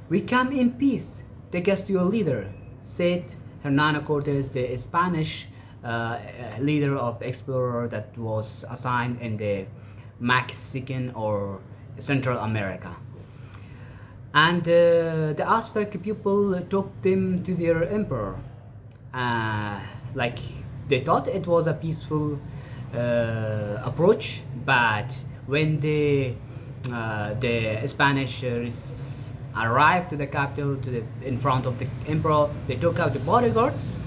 "We come in peace. Take us to your leader," said Hernando Cortes, the Spanish leader of explorer that was assigned in the Mexican or Central America. And the Aztec people took them to their emperor. Like they thought it was a peaceful approach, but when the Spanish arrived to the capital, in front of the emperor, they took out the bodyguards,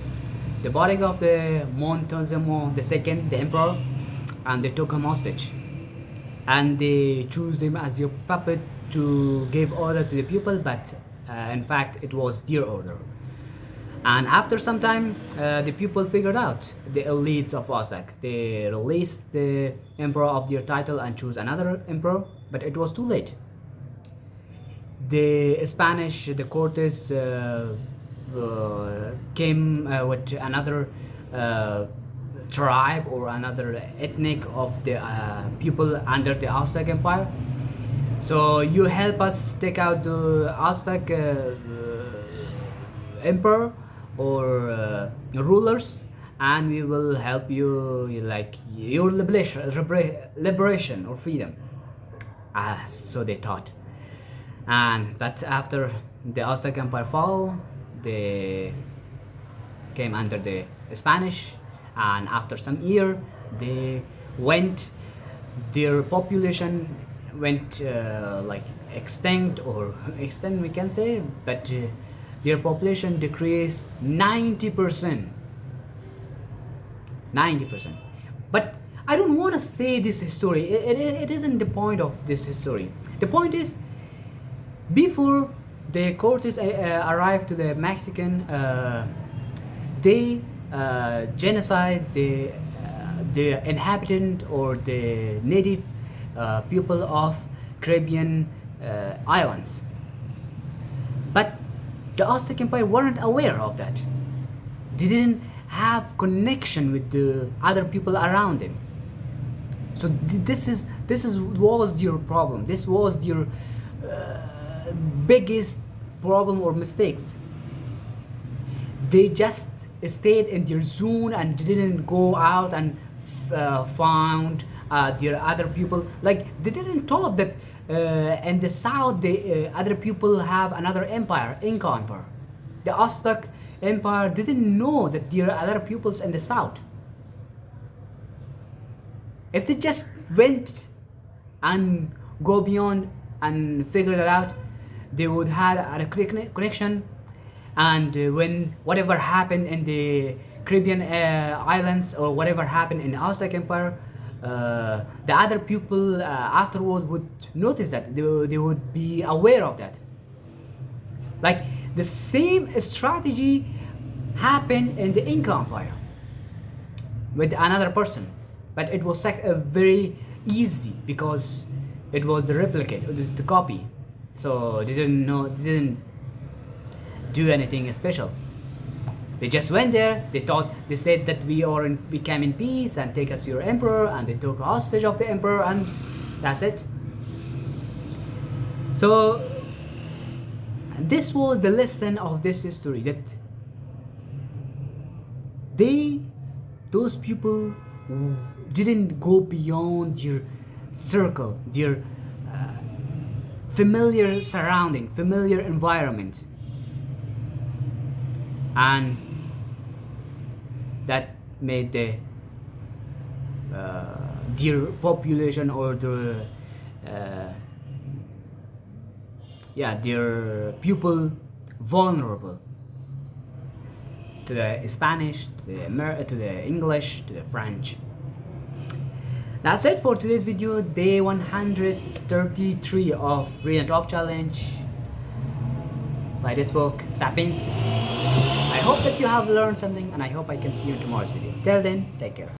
the bodyguard of the Montezuma II, the emperor, and they took him hostage, and they chose him as your puppet to give order to the people, but in fact it was their order. And after some time, the people figured out, the elites of Aztec. They released the emperor of their title and chose another emperor, but it was too late. The Spanish, the Cortes, came with another tribe or another ethnic of the people under the Aztec Empire. So you help us take out the Aztec emperor or rulers, and we will help you, like your liberation or freedom. So they thought. But after the Aztec Empire fall, they came under the Spanish, and after some year, their population went like extinct, or extinct we can say, but their population decreased 90%. 90%. But I don't want to say this history. It isn't the point of this history. The point is, before the Cortes arrived to the Mexican, they genocide the inhabitant or the native people of Caribbean islands. But the Aztec Empire weren't aware of that. They didn't have connection with the other people around them. So this was their problem. This was their biggest problem or mistakes. They just stayed in their zone and didn't go out and found their other people. Like they didn't thought that in the south the other people have another empire, Inca Empire. The Aztec Empire didn't know that there are other peoples in the south. If they just went and go beyond and figured it out, they would have a connection. And when whatever happened in the Caribbean islands, or whatever happened in the Aztec Empire, the other people afterward would notice that. They would be aware of that. Like the same strategy happened in the Inca Empire with another person, but it was like very easy because it was the replicate, it was the copy. So they didn't do anything special. They just went there. They said that we came in peace and take us to your emperor, and they took hostage of the emperor, and that's it. So this was the lesson of this history, that those people didn't go beyond their circle, their familiar surrounding, familiar environment, and that made their population or their people vulnerable to the Spanish, to the English, to the French. That's it for today's video, day 133 of Read and Talk Challenge by this book, Sapiens. I hope that you have learned something, and I hope I can see you in tomorrow's video. Till then, take care.